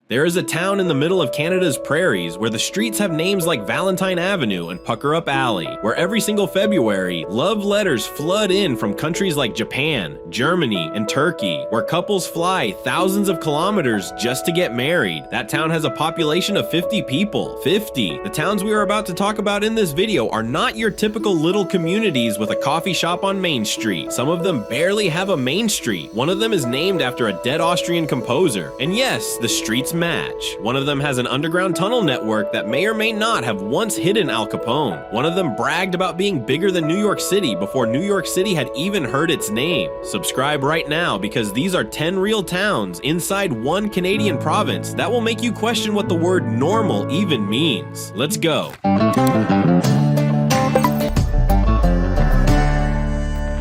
There is a town in the middle of Canada's prairies where the streets have names like Valentine Avenue and Pucker Up Alley, where every single February, love letters flood in from countries like Japan, Germany, and Turkey, where couples fly thousands of kilometers just to get married. That town has a population of 50 people. 50! The towns we are about to talk about in this video are not your typical little communities with a coffee shop on Main Street. Some of them barely have a main street. One of them is named after a dead Austrian composer. And yes, the streets match. One of them has an underground tunnel network that may or may not have once hidden Al Capone. One of them bragged about being bigger than New York City before New York City had even heard its name. Subscribe right now because these are 10 real towns inside one Canadian province that will make you question what the word normal even means. Let's go.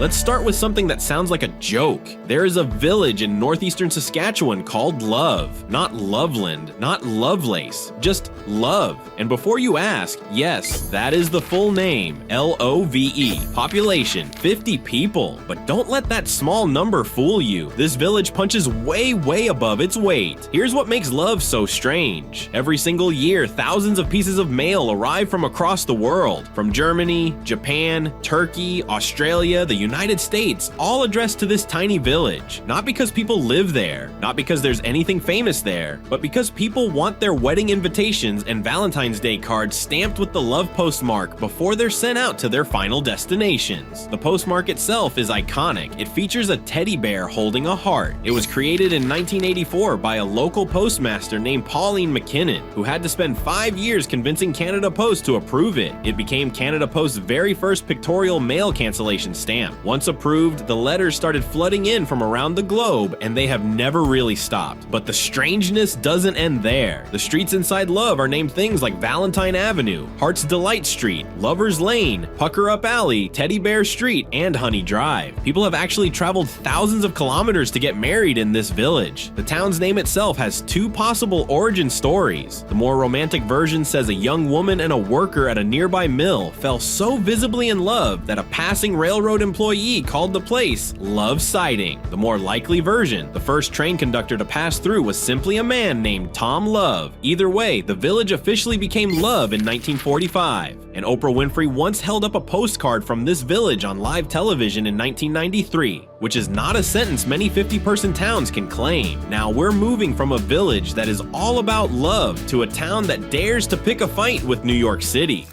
Let's start with something that sounds like a joke. There is a village in northeastern Saskatchewan called Love. Not Loveland, not Lovelace, just Love. And before you ask, yes, that is the full name, L-O-V-E. Population, 50 people. But don't let that small number fool you. This village punches way above its weight. Here's what makes Love so strange. Every single year, thousands of pieces of mail arrive from across the world. From Germany, Japan, Turkey, Australia, the United States, all addressed to this tiny village. Not because people live there, not because there's anything famous there, but because people want their wedding invitations and Valentine's Day cards stamped with the love postmark before they're sent out to their final destinations. The postmark itself is iconic. It features a teddy bear holding a heart. It was created in 1984 by a local postmaster named Pauline McKinnon, who had to spend 5 years convincing Canada Post to approve it. It became Canada Post's very first pictorial mail cancellation stamp. Once approved, the letters started flooding in from around the globe, and they have never really stopped. But the strangeness doesn't end there. The streets inside Love are named things like Valentine Avenue, Heart's Delight Street, Lover's Lane, Pucker Up Alley, Teddy Bear Street, and Honey Drive. People have actually traveled thousands of kilometers to get married in this village. The town's name itself has two possible origin stories. The more romantic version says a young woman and a worker at a nearby mill fell so visibly in love that a passing railroad employee called the place Love Siding. The more likely version, the first train conductor to pass through was simply a man named Tom Love. Either way, the village officially became Love in 1945. And Oprah Winfrey once held up a postcard from this village on live television in 1993, which is not a sentence many 50-person towns can claim. Now we're moving from a village that is all about love to a town that dares to pick a fight with New York City.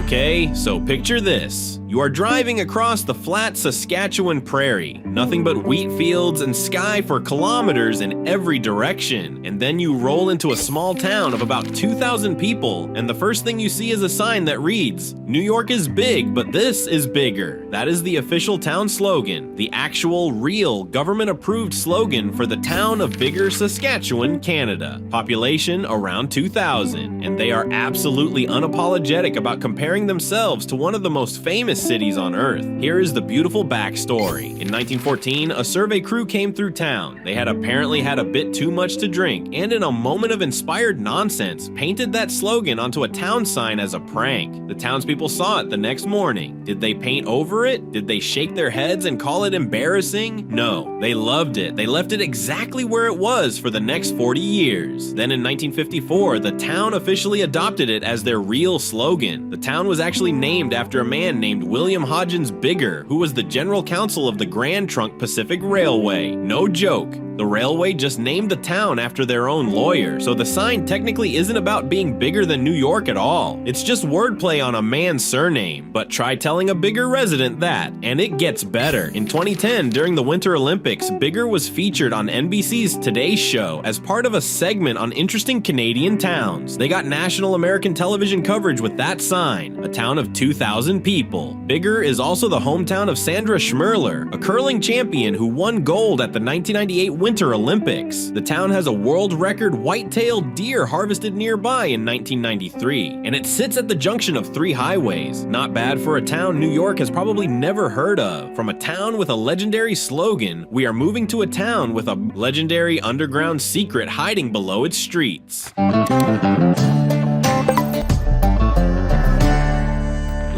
Okay, so picture this. You are driving across the flat Saskatchewan prairie. Nothing but wheat fields and sky for kilometers in every direction. And then you roll into a small town of about 2,000 people, and the first thing you see is a sign that reads, "New York is big, but this is bigger." That is the official town slogan, the actual, real, government-approved slogan for the town of Biggar, Saskatchewan, Canada. Population around 2,000, and they are absolutely unapologetic about comparing themselves to one of the most famous cities on Earth. Here is the beautiful backstory. In 1914, a survey crew came through town. They had apparently had a bit too much to drink, and in a moment of inspired nonsense, painted that slogan onto a town sign as a prank. The townspeople saw it the next morning. Did they paint over it? Did they shake their heads and call it embarrassing? No, they loved it. They left it exactly where it was for the next 40 years. Then in 1954, the town officially adopted it as their real slogan. The town was actually named after a man named William Hodgins Biggar, who was the general counsel of the Grand Trunk Pacific Railway. No joke. The railway just named the town after their own lawyer, so the sign technically isn't about being bigger than New York at all. It's just wordplay on a man's surname, but try telling a Biggar resident that, and it gets better. In 2010, during the Winter Olympics, Biggar was featured on NBC's Today Show as part of a segment on interesting Canadian towns. They got national American television coverage with that sign, a town of 2,000 people. Biggar is also the hometown of Sandra Schmirler, a curling champion who won gold at the 1998 Winter Olympics. The town has a world record white-tailed deer harvested nearby in 1993, and it sits at the junction of 3 highways. Not bad for a town New York has probably never heard of. From a town with a legendary slogan, we are moving to a town with a legendary underground secret hiding below its streets.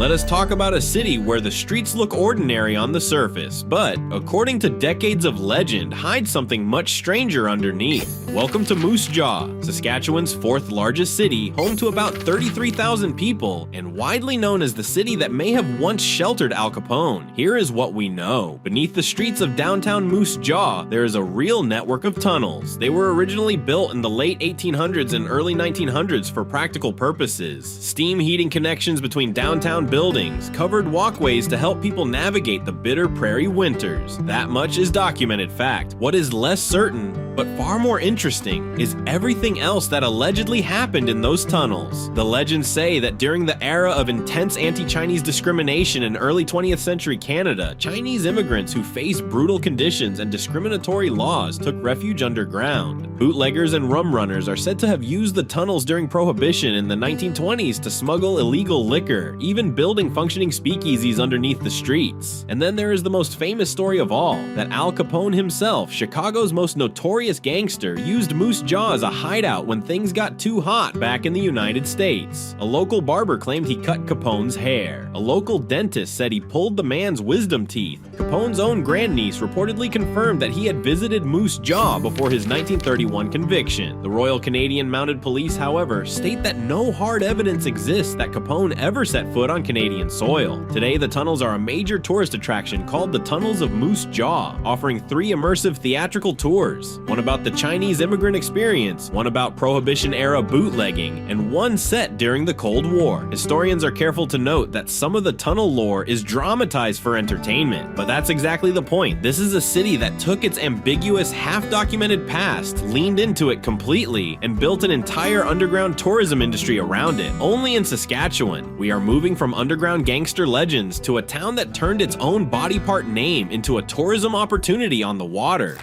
Let us talk about a city where the streets look ordinary on the surface, but, according to decades of legend, hides something much stranger underneath. Welcome to Moose Jaw, Saskatchewan's fourth largest city, home to about 33,000 people, and widely known as the city that may have once sheltered Al Capone. Here is what we know. Beneath the streets of downtown Moose Jaw, there is a real network of tunnels. They were originally built in the late 1800s and early 1900s for practical purposes. Steam heating connections between downtown buildings, covered walkways to help people navigate the bitter prairie winters. That much is documented fact. What is less certain, but far more interesting, is everything else that allegedly happened in those tunnels. The legends say that during the era of intense anti-Chinese discrimination in early 20th century Canada, Chinese immigrants who faced brutal conditions and discriminatory laws took refuge underground. Bootleggers and rum runners are said to have used the tunnels during Prohibition in the 1920s to smuggle illegal liquor, even building functioning speakeasies underneath the streets. And then there is the most famous story of all, that Al Capone himself, Chicago's most notorious gangster, used Moose Jaw as a hideout when things got too hot back in the United States. A local barber claimed he cut Capone's hair. A local dentist said he pulled the man's wisdom teeth. Capone's own grandniece reportedly confirmed that he had visited Moose Jaw before his 1931 conviction. The Royal Canadian Mounted Police, however, state that no hard evidence exists that Capone ever set foot on Canadian soil. Today, the tunnels are a major tourist attraction called the Tunnels of Moose Jaw, offering 3 immersive theatrical tours. One about the Chinese immigrant experience, one about Prohibition-era bootlegging, and one set during the Cold War. Historians are careful to note that some of the tunnel lore is dramatized for entertainment, but that's exactly the point. This is a city that took its ambiguous, half-documented past, leaned into it completely, and built an entire underground tourism industry around it. Only in Saskatchewan, we are moving from underground gangster legends to a town that turned its own body part name into a tourism opportunity on the water.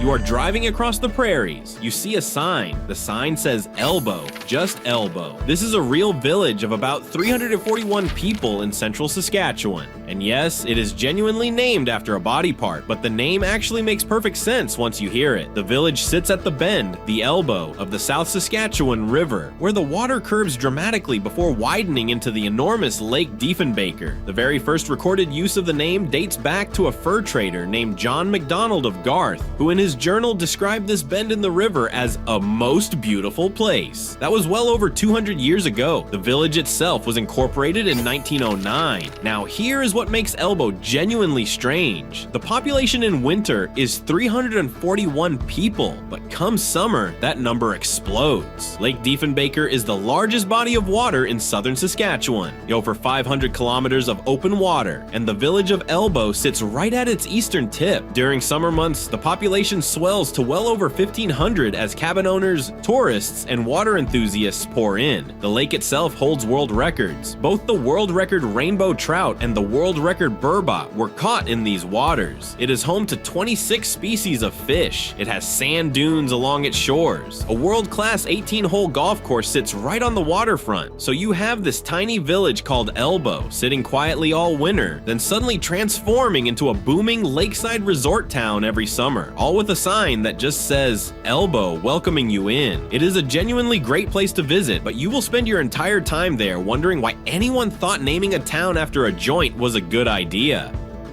You are driving across the prairies. You see a sign. The sign says Elbow, just Elbow. This is a real village of about 341 people in central Saskatchewan. And yes, it is genuinely named after a body part, but the name actually makes perfect sense once you hear it. The village sits at the bend, the elbow, of the South Saskatchewan River, where the water curves dramatically before widening into the enormous Lake Diefenbaker. The very first recorded use of the name dates back to a fur trader named John MacDonald of Garth, who in his journal described this bend in the river as a most beautiful place. That was well over 200 years ago. The village itself was incorporated in 1909. Now here is what makes Elbow genuinely strange. The population in winter is 341 people, but come summer, that number explodes. Lake Diefenbaker is the largest body of water in southern Saskatchewan, over 500 kilometers of open water, and the village of Elbow sits right at its eastern tip. During summer months, the population swells to well over 1,500 as cabin owners, tourists, and water enthusiasts pour in. The lake itself holds world records. Both the world record rainbow trout and the world record burbot were caught in these waters. It is home to 26 species of fish. It has sand dunes along its shores. A world-class 18-hole golf course sits right on the waterfront, so you have this tiny village called Elbow sitting quietly all winter, then suddenly transforming into a booming lakeside resort town every summer, all with a sign that just says Elbow welcoming you in. It is a genuinely great place to visit, but you will spend your entire time there wondering why anyone thought naming a town after a joint was a good idea.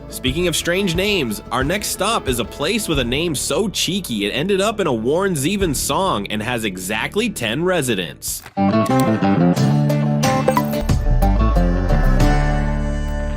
Speaking of strange names, our next stop is a place with a name so cheeky it ended up in a Warren Zevon song and has exactly 10 residents.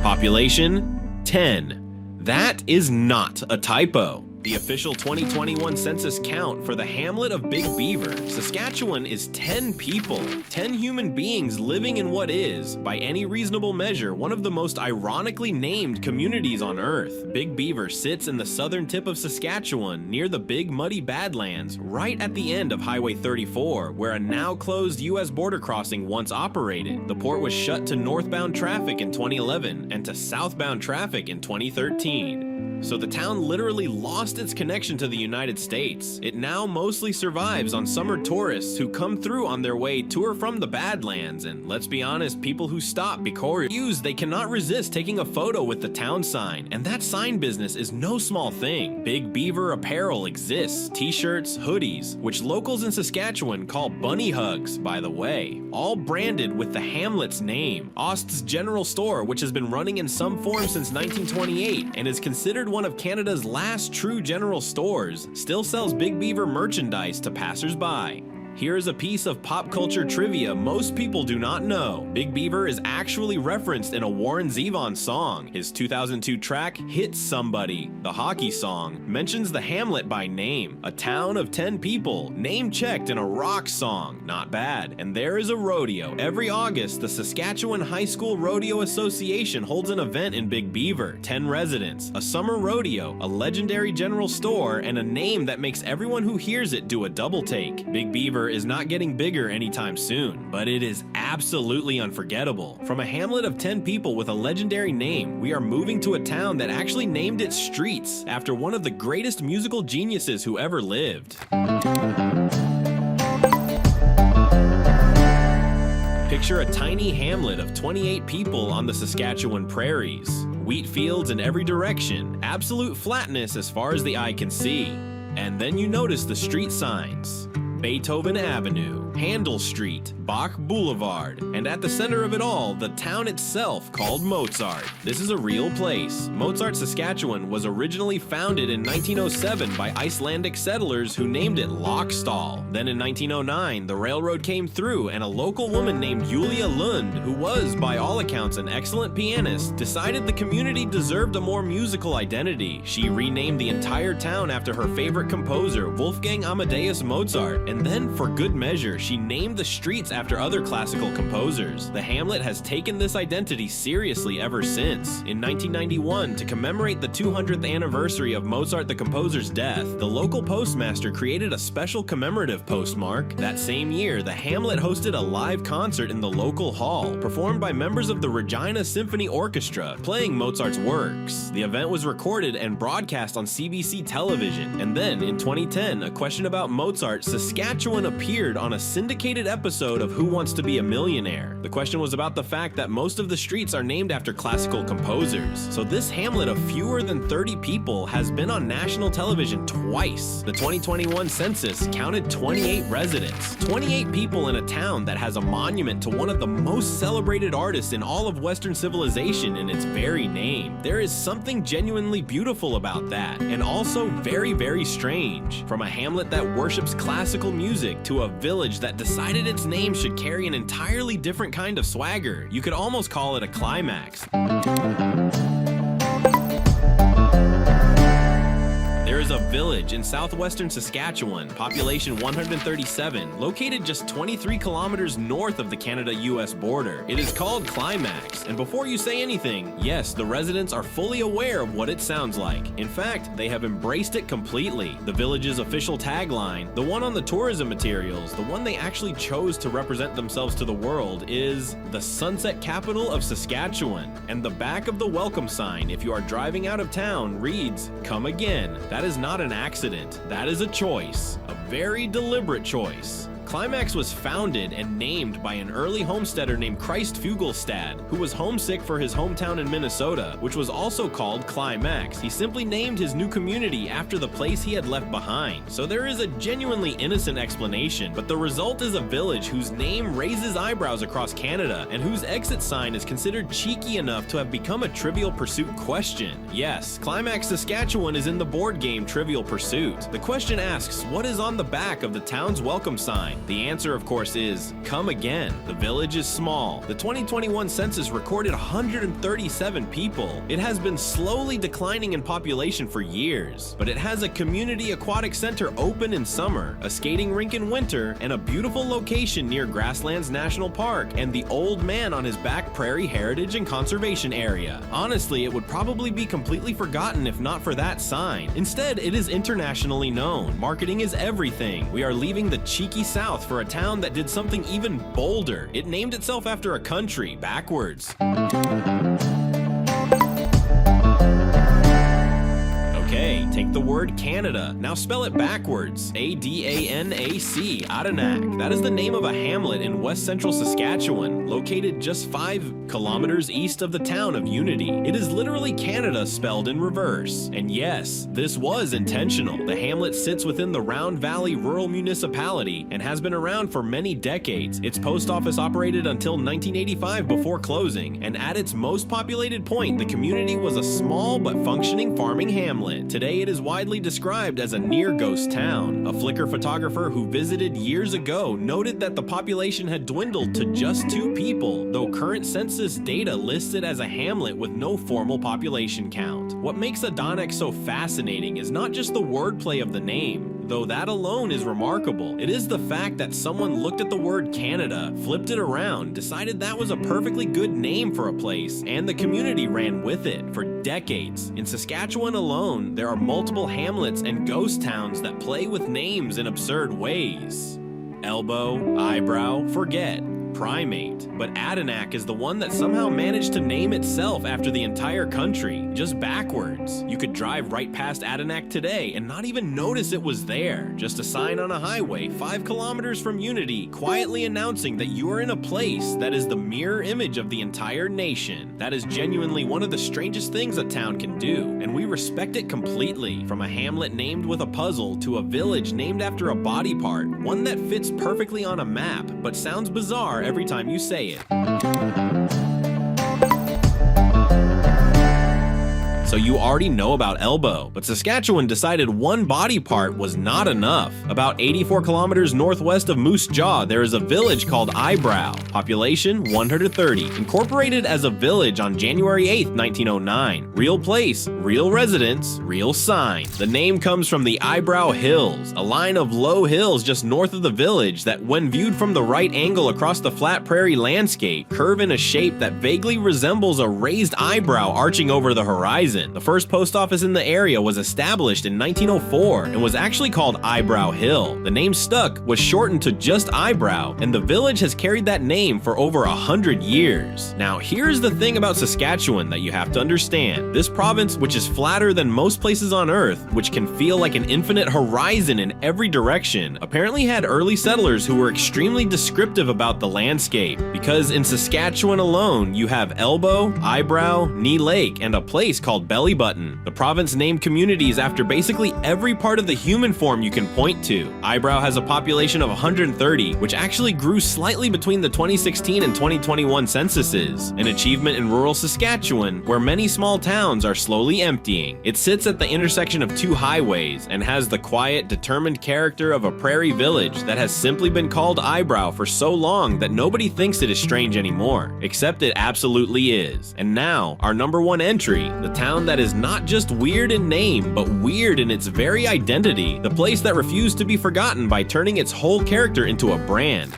Population 10. That is not a typo. The official 2021 census count for the hamlet of Big Beaver, Saskatchewan, is 10 people, 10 human beings living in what is, by any reasonable measure, one of the most ironically named communities on Earth. Big Beaver sits in the southern tip of Saskatchewan, near the Big Muddy Badlands, right at the end of Highway 34, where a now-closed U.S. border crossing once operated. The port was shut to northbound traffic in 2011 and to southbound traffic in 2013. so the town literally lost its connection to the United States. It now mostly survives on summer tourists who come through on their way to or from the Badlands, and let's be honest, people who stop because they cannot resist taking a photo with the town sign, and that sign business is no small thing. Big Beaver apparel exists, t-shirts, hoodies, which locals in Saskatchewan call bunny hugs, by the way, all branded with the hamlet's name. Ost's General Store, which has been running in some form since 1928 and is considered one of Canada's last true general stores, still sells Big Beaver merchandise to passers-by. Here is a piece of pop culture trivia most people do not know. Big Beaver is actually referenced in a Warren Zevon song. His 2002 track, Hit Somebody, the hockey song, mentions the hamlet by name. A town of 10 people, name-checked in a rock song. Not bad. And there is a rodeo. Every August, the Saskatchewan High School Rodeo Association holds an event in Big Beaver. 10 residents, a summer rodeo, a legendary general store, and a name that makes everyone who hears it do a double take. Big Beaver is not getting bigger anytime soon, but it is absolutely unforgettable. From a hamlet of 10 people with a legendary name, we are moving to a town that actually named its streets after one of the greatest musical geniuses who ever lived. Picture a tiny hamlet of 28 people on the Saskatchewan prairies. Wheat fields in every direction, absolute flatness as far as the eye can see. And then you notice the street signs. Beethoven Avenue, Handel Street, Bach Boulevard, and at the center of it all, the town itself called Mozart. This is a real place. Mozart, Saskatchewan was originally founded in 1907 by Icelandic settlers who named it Lockstall. Then in 1909, the railroad came through and a local woman named Julia Lund, who was, by all accounts, an excellent pianist, decided the community deserved a more musical identity. She renamed the entire town after her favorite composer, Wolfgang Amadeus Mozart, and then, for good measure, she named the streets after other classical composers. The hamlet has taken this identity seriously ever since. In 1991, to commemorate the 200th anniversary of Mozart the composer's death, the local postmaster created a special commemorative postmark. That same year, the hamlet hosted a live concert in the local hall, performed by members of the Regina Symphony Orchestra, playing Mozart's works. The event was recorded and broadcast on CBC television, and then, in 2010, A Question About Mozart, Saskatchewan appeared on a syndicated episode of Who Wants to Be a Millionaire. The question was about the fact that most of the streets are named after classical composers. So this hamlet of fewer than 30 people has been on national television twice. The 2021 census counted 28 residents. 28 people in a town that has a monument to one of the most celebrated artists in all of Western civilization in its very name. There is something genuinely beautiful about that, and also very, very strange. From a hamlet that worships classical music to a village that decided its name should carry an entirely different kind of swagger. You could almost call it a climax. There is a village in southwestern Saskatchewan, population 137, located just 23 kilometers north of the Canada-US border. It is called Climax, and before you say anything, yes, the residents are fully aware of what it sounds like. In fact, they have embraced it completely. The village's official tagline, the one on the tourism materials, the one they actually chose to represent themselves to the world, is the Sunset Capital of Saskatchewan. And the back of the welcome sign, if you are driving out of town, reads, "Come again." That is not an accident. That is a choice. A very deliberate choice. Climax was founded and named by an early homesteader named Christ Fugelstad, who was homesick for his hometown in Minnesota, which was also called Climax. He simply named his new community after the place he had left behind. So there is a genuinely innocent explanation, but the result is a village whose name raises eyebrows across Canada and whose exit sign is considered cheeky enough to have become a Trivial Pursuit question. Yes, Climax, Saskatchewan is in the board game Trivial Pursuit. The question asks, what is on the back of the town's welcome sign? The answer, of course, is come again. The village is small. The 2021 census recorded 137 people. It has been slowly declining in population for years, but it has a community aquatic center open in summer, a skating rink in winter, and a beautiful location near Grasslands National Park and the Old Man on His Back Prairie Heritage and Conservation Area. Honestly, it would probably be completely forgotten if not for that sign. Instead, it is internationally known. Marketing is everything. We are leaving the cheeky South for a town that did something even bolder. It named itself after a country, backwards. word Canada. Now spell it backwards. A-D-A-N-A-C, Adanac. That is the name of a hamlet in west central Saskatchewan, located just 5 kilometers east of the town of Unity. It is literally Canada spelled in reverse. And yes, this was intentional. The hamlet sits within the Round Valley Rural Municipality and has been around for many decades. Its post office operated until 1985 before closing, and at its most populated point, the community was a small but functioning farming hamlet. Today it is widely described as a near-ghost town. A Flickr photographer who visited years ago noted that the population had dwindled to just 2 people, though current census data lists it as a hamlet with no formal population count. What makes Adanac so fascinating is not just the wordplay of the name, though that alone is remarkable. It is the fact that someone looked at the word Canada, flipped it around, decided that was a perfectly good name for a place, and the community ran with it for decades. In Saskatchewan alone, there are multiple hamlets and ghost towns that play with names in absurd ways. Elbow, Eyebrow, Forget, Primate, but Adanac is the one that somehow managed to name itself after the entire country, just backwards. You could drive right past Adanac today and not even notice it was there. Just a sign on a highway 5 kilometers from Unity, quietly announcing that you are in a place that is the mirror image of the entire nation. That is genuinely one of the strangest things a town can do, and we respect it completely. From a hamlet named with a puzzle to a village named after a body part, one that fits perfectly on a map, but sounds bizarre every time you say it. So you already know about Elbow, but Saskatchewan decided one body part was not enough. About 84 kilometers northwest of Moose Jaw, there is a village called Eyebrow, population 130, incorporated as a village on January 8, 1909. Real place, real residents, real sign. The name comes from the Eyebrow Hills, a line of low hills just north of the village that, when viewed from the right angle across the flat prairie landscape, curve in a shape that vaguely resembles a raised eyebrow arching over the horizon. The first post office in the area was established in 1904 and was actually called Eyebrow Hill. The name stuck, was shortened to just Eyebrow, and the village has carried that name for over 100 years. Now, here's the thing about Saskatchewan that you have to understand. This province, which is flatter than most places on Earth, which can feel like an infinite horizon in every direction, apparently had early settlers who were extremely descriptive about the landscape. Because in Saskatchewan alone, you have Elbow, Eyebrow, Knee Lake, and a place called Belly Button. The province named communities after basically every part of the human form you can point to. Eyebrow has a population of 130, which actually grew slightly between the 2016 and 2021 censuses, an achievement in rural Saskatchewan where many small towns are slowly emptying. It sits at the intersection of 2 highways and has the quiet, determined character of a prairie village that has simply been called Eyebrow for so long that nobody thinks it is strange anymore, except it absolutely is. And now, our #1 entry, the town that is not just weird in name, but weird in its very identity, the place that refused to be forgotten by turning its whole character into a brand.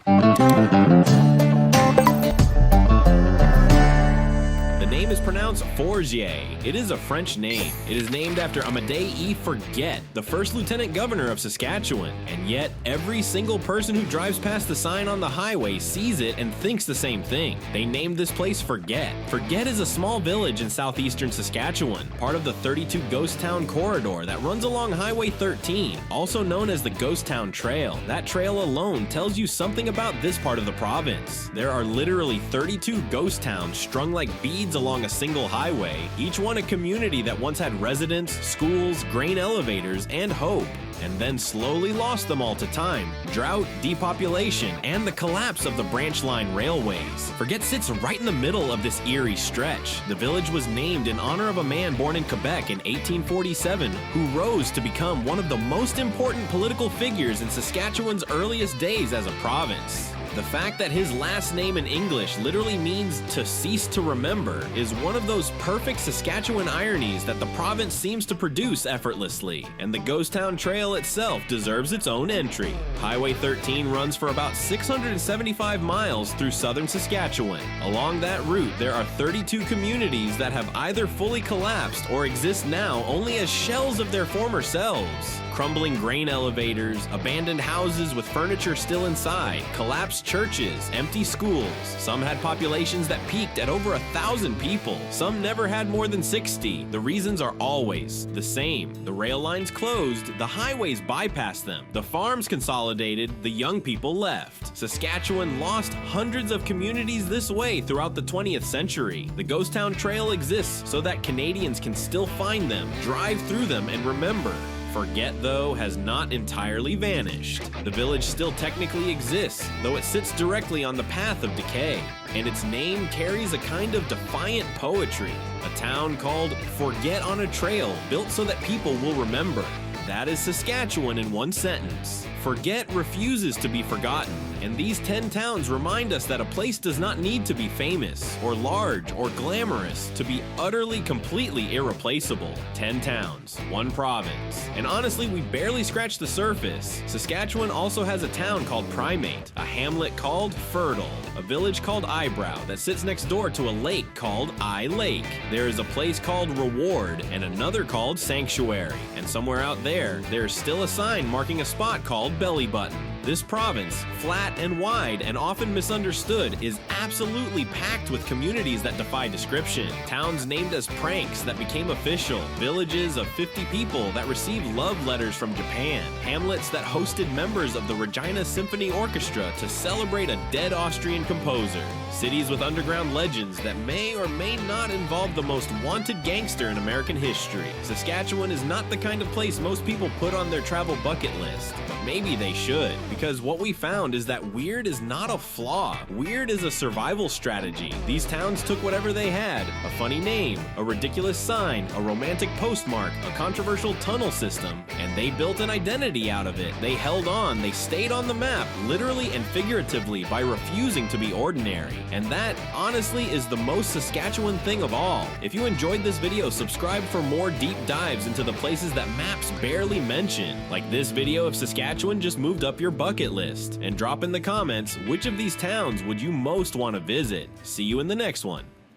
The name is pronounced Forgier. It is a French name. It is named after Amédée Forget, the first lieutenant governor of Saskatchewan. And yet, every single person who drives past the sign on the highway sees it and thinks the same thing. They named this place Forget. Forget is a small village in southeastern Saskatchewan, part of the 32 Ghost Town Corridor that runs along Highway 13, also known as the Ghost Town Trail. That trail alone tells you something about this part of the province. There are literally 32 ghost towns strung like beads along a single highway, each one a community that once had residents, schools, grain elevators, and hope, and then slowly lost them all to time, drought, depopulation, and the collapse of the branch line railways. Forget sits right in the middle of this eerie stretch. The village was named in honor of a man born in Quebec in 1847 who rose to become one of the most important political figures in Saskatchewan's earliest days as a province. The fact that his last name in English literally means to cease to remember is one of those perfect Saskatchewan ironies that the province seems to produce effortlessly, and the Ghost Town Trail itself deserves its own entry. Highway 13 runs for about 675 miles through southern Saskatchewan. Along that route, there are 32 communities that have either fully collapsed or exist now only as shells of their former selves. Crumbling grain elevators, abandoned houses with furniture still inside, collapsed lost churches, empty schools. Some had populations that peaked at over 1,000 people. Some never had more than 60. The reasons are always the same. The rail lines closed, the highways bypassed them, the farms consolidated, the young people left. Saskatchewan lost hundreds of communities this way throughout the 20th century. The Ghost Town Trail exists so that Canadians can still find them, drive through them, and remember. Forget, though, has not entirely vanished. The village still technically exists, though it sits directly on the path of decay, and its name carries a kind of defiant poetry. A town called Forget on a Trail, built so that people will remember. That is Saskatchewan in one sentence. Forget refuses to be forgotten, and these 10 towns remind us that a place does not need to be famous, or large, or glamorous to be utterly, completely irreplaceable. 10 towns, 1 province. And honestly, we barely scratched the surface. Saskatchewan also has a town called Primate, a hamlet called Fertile, a village called Eyebrow that sits next door to a lake called Eye Lake. There is a place called Reward, and another called Sanctuary. And somewhere out there is still a sign marking a spot called Belly Button. This province, flat and wide and often misunderstood, is absolutely packed with communities that defy description. Towns named as pranks that became official. Villages of 50 people that received love letters from Japan. Hamlets that hosted members of the Regina Symphony Orchestra to celebrate a dead Austrian composer. Cities with underground legends that may or may not involve the most wanted gangster in American history. Saskatchewan is not the kind of place most people put on their travel bucket list, but maybe they should. Because what we found is that weird is not a flaw. Weird is a survival strategy. These towns took whatever they had, a funny name, a ridiculous sign, a romantic postmark, a controversial tunnel system, and they built an identity out of it. They held on, they stayed on the map, literally and figuratively, by refusing to be ordinary. And that, honestly, is the most Saskatchewan thing of all. If you enjoyed this video, subscribe for more deep dives into the places that maps barely mention. Like this video of Saskatchewan just moved up your bucket list. And drop in the comments, which of these towns would you most want to visit? See you in the next one.